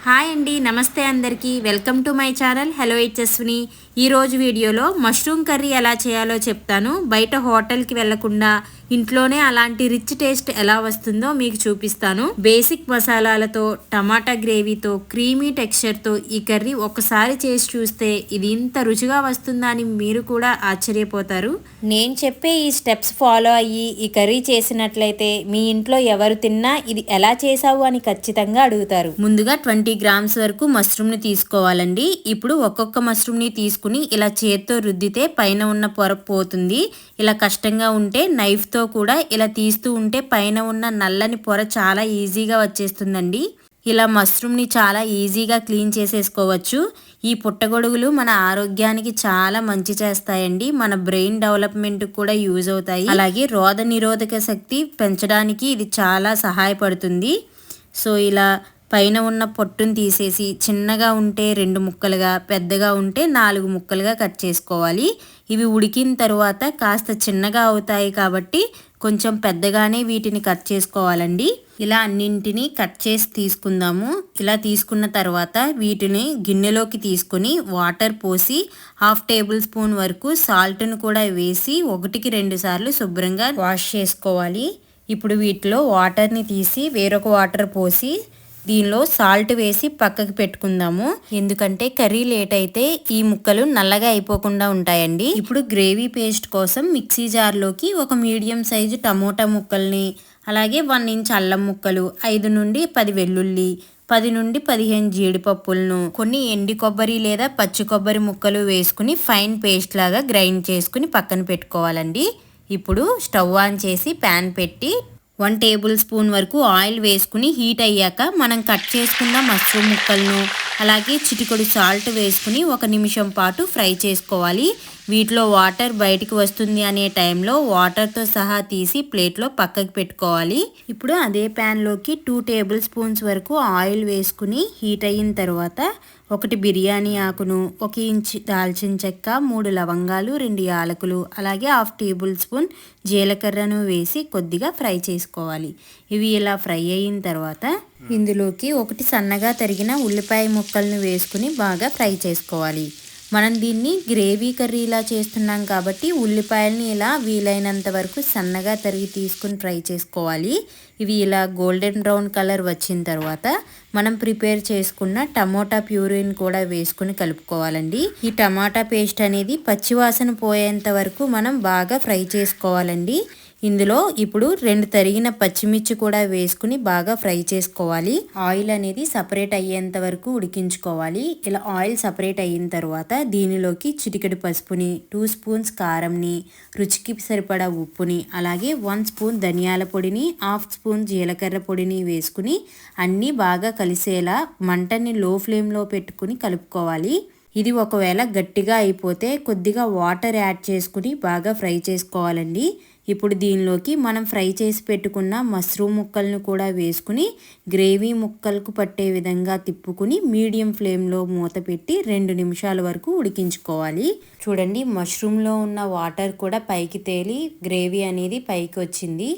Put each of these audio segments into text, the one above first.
Hi అండి, నమస్తే అందరికీ. Welcome to my channel hello హెచ్ఎస్విని. ఈరోజు వీడియోలో మష్రూమ్ కర్రీ ఎలా చేయాలో చెప్తాను. బయట హోటల్కి వెళ్లకుండా ఇంట్లోనే అలాంటి రిచ్ టేస్ట్ ఎలా వస్తుందో మీకు చూపిస్తాను. బేసిక్ మసాలాలతో, టమాటా గ్రేవీతో, క్రీమీ టెక్స్చర్తో ఈ కర్రీ ఒకసారి చేసి చూస్తే ఇది ఇంత రుచిగా వస్తుందా అని మీరు కూడా ఆశ్చర్యపోతారు. నేను చెప్పే ఈ స్టెప్స్ ఫాలో అయ్యి ఈ కర్రీ చేసినట్లయితే మీ ఇంట్లో ఎవరు తిన్నా ఇది ఎలా చేసావు అని ఖచ్చితంగా అడుగుతారు. ముందుగా 20 గ్రామ్స్ వరకు మష్రూమ్ని తీసుకోవాలండి. ఇప్పుడు ఒక్కొక్క మష్రూమ్ని తీసుకుని ఇలా చేత్తో రుద్దితే పైన ఉన్న పొర పోతుంది. ఇలా కష్టంగా ఉంటే నైఫ్తో కూడా ఇలా తీస్తూ ఉంటే పైన ఉన్న నల్లని పొర చాలా ఈజీగా వచ్చేస్తుందండి. ఇలా మష్రూమ్ని చాలా ఈజీగా క్లీన్ చేసేసుకోవచ్చు. ఈ పుట్టగొడుగులు మన ఆరోగ్యానికి చాలా మంచి చేస్తాయండి. మన బ్రెయిన్ డెవలప్మెంట్ కూడా యూజ్ అవుతాయి. అలాగే రోగ నిరోధక శక్తి పెంచడానికి ఇది చాలా సహాయపడుతుంది. సో ఇలా పైన ఉన్న పొట్టును తీసేసి చిన్నగా ఉంటే 2 ముక్కలుగా, పెద్దగా ఉంటే 4 ముక్కలుగా కట్ చేసుకోవాలి. ఇవి ఉడికిన తర్వాత కాస్త చిన్నగా అవుతాయి కాబట్టి కొంచెం పెద్దగానే వీటిని కట్ చేసుకోవాలండి. ఇలా అన్నింటినీ కట్ చేసి తీసుకుందాము. ఇలా తీసుకున్న తర్వాత వీటిని గిన్నెలోకి తీసుకొని వాటర్ పోసి 1/2 టేబుల్ స్పూన్ వరకు సాల్ట్ను కూడా వేసి 1కి 2 సార్లు శుభ్రంగా వాష్ చేసుకోవాలి. ఇప్పుడు వీటిలో వాటర్ని తీసి వేరొక వాటర్ పోసి దీనిలో సాల్ట్ వేసి పక్కకి పెట్టుకుందాము. ఎందుకంటే కర్రీ లేట్ అయితే ఈ ముక్కలు నల్లగా అయిపోకుండా ఉంటాయండి. ఇప్పుడు గ్రేవీ పేస్ట్ కోసం మిక్సీ జార్లోకి ఒక మీడియం సైజు టమోటా ముక్కల్ని, అలాగే 1 ఇంచ్ అల్లం ముక్కలు, 5 నుండి 10 వెల్లుల్లి, 10 నుండి 15 జీడిపప్పులను, కొన్ని ఎండి కొబ్బరి లేదా పచ్చి కొబ్బరి ముక్కలు వేసుకుని ఫైన్ పేస్ట్ లాగా గ్రైండ్ చేసుకుని పక్కన పెట్టుకోవాలండి. ఇప్పుడు స్టవ్ ఆన్ చేసి ప్యాన్ పెట్టి 1 టేబుల్ స్పూన్ వరకు ఆయిల్ వేసుకుని హీట్ అయ్యాక మనం కట్ చేసుకున్న మష్రూమ్ ముక్కలను, అలాగే చిటికెడు సాల్ట్ వేసుకుని 1 నిమిషం పాటు ఫ్రై చేసుకోవాలి. వీటిలో వాటర్ బయటికి వస్తుంది అనే టైంలో వాటర్తో సహా తీసి ప్లేట్లో పక్కకి పెట్టుకోవాలి. ఇప్పుడు అదే ప్యాన్లోకి 2 టేబుల్ స్పూన్స్ వరకు ఆయిల్ వేసుకుని హీట్ అయిన తర్వాత 1 బిర్యానీ ఆకును, 1 ఇంచ్ దాల్చిన చెక్క, 3 లవంగాలు, 2 యాలకులు, అలాగే 1/2 టేబుల్ స్పూన్ జీలకర్రను వేసి కొద్దిగా ఫ్రై చేసుకోవాలి. ఇవి ఇలా ఫ్రై అయిన తర్వాత ఇందులోకి 1 సన్నగా తరిగిన ఉల్లిపాయ ముక్కలను వేసుకుని బాగా ఫ్రై చేసుకోవాలి. మనం దీన్ని గ్రేవీ కర్రీలా చేస్తున్నాం కాబట్టి ఉల్లిపాయలని ఇలా వీలైనంత వరకు సన్నగా తరిగి తీసుకుని ఫ్రై చేసుకోవాలి. ఇవి ఇలా గోల్డెన్ బ్రౌన్ కలర్ వచ్చిన తర్వాత మనం ప్రిపేర్ చేసుకున్న టమోటా ప్యూరీని కూడా వేసుకుని కలుపుకోవాలండి. ఈ టమాటా పేస్ట్ అనేది పచ్చివాసన పోయేంత వరకు మనం బాగా ఫ్రై చేసుకోవాలండి. ఇందులో ఇప్పుడు 2 తరిగిన పచ్చిమిర్చి కూడా వేసుకుని బాగా ఫ్రై చేసుకోవాలి. ఆయిల్ అనేది సపరేట్ అయ్యేంత వరకు ఉడికించుకోవాలి. ఇలా ఆయిల్ సపరేట్ అయిన తర్వాత దీనిలోకి చిటికెడు పసుపుని, 2 స్పూన్స్ కారంని, రుచికి సరిపడా ఉప్పుని, అలాగే 1 స్పూన్ ధనియాల పొడిని, 1/2 స్పూన్ జీలకర్ర పొడిని వేసుకుని అన్నీ బాగా కలిసేలా మంటని లో ఫ్లేమ్లో పెట్టుకుని కలుపుకోవాలి. ఇది ఒకవేళ గట్టిగా అయిపోతే కొద్దిగా వాటర్ యాడ్ చేసుకుని బాగా ఫ్రై చేసుకోవాలండి. ఇప్పుడు దీనిలోకి మనం ఫ్రై చేసి పెట్టుకున్న మష్రూమ్ ముక్కలను కూడా వేసుకుని గ్రేవీ ముక్కలకు పట్టే విధంగా తిప్పుకుని మీడియం ఫ్లేమ్లో మూత పెట్టి 2 నిమిషాల వరకు ఉడికించుకోవాలి. చూడండి, మష్రూమ్లో ఉన్న వాటర్ కూడా పైకి తేలి గ్రేవీ అనేది పైకి వచ్చింది.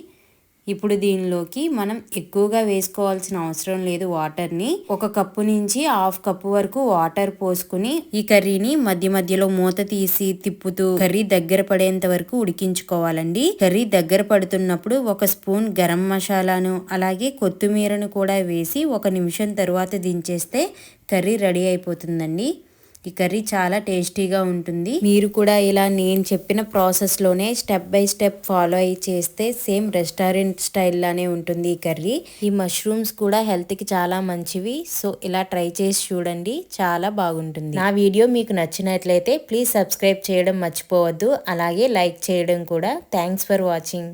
ఇప్పుడు దీనిలోకి మనం ఎక్కువగా వేసుకోవాల్సిన అవసరం లేదు. వాటర్ని 1 కప్పు నుంచి 1/2 కప్పు వరకు వాటర్ పోసుకుని ఈ కర్రీని మధ్య మధ్యలో మూత తీసి తిప్పుతూ కర్రీ దగ్గర పడేంత వరకు ఉడికించుకోవాలండి. కర్రీ దగ్గర పడుతున్నప్పుడు 1 స్పూన్ గరం మసాలాను, అలాగే కొత్తిమీరను కూడా వేసి 1 నిమిషం తర్వాత దించేస్తే కర్రీ రెడీ అయిపోతుందండి. ఈ కర్రీ చాలా టేస్టీగా ఉంటుంది. మీరు కూడా ఇలా నేను చెప్పిన ప్రాసెస్లోనే స్టెప్ బై స్టెప్ ఫాలో అయ్యి చేస్తే సేమ్ రెస్టారెంట్ స్టైల్లానే ఉంటుంది ఈ కర్రీ. ఈ మష్రూమ్స్ కూడా హెల్త్కి చాలా మంచివి. సో ఇలా ట్రై చేసి చూడండి, చాలా బాగుంటుంది. నా వీడియో మీకు నచ్చినట్లయితే ప్లీజ్ సబ్స్క్రైబ్ చేయడం మర్చిపోవద్దు. అలాగే లైక్ చేయడం కూడా. Thanks for watching.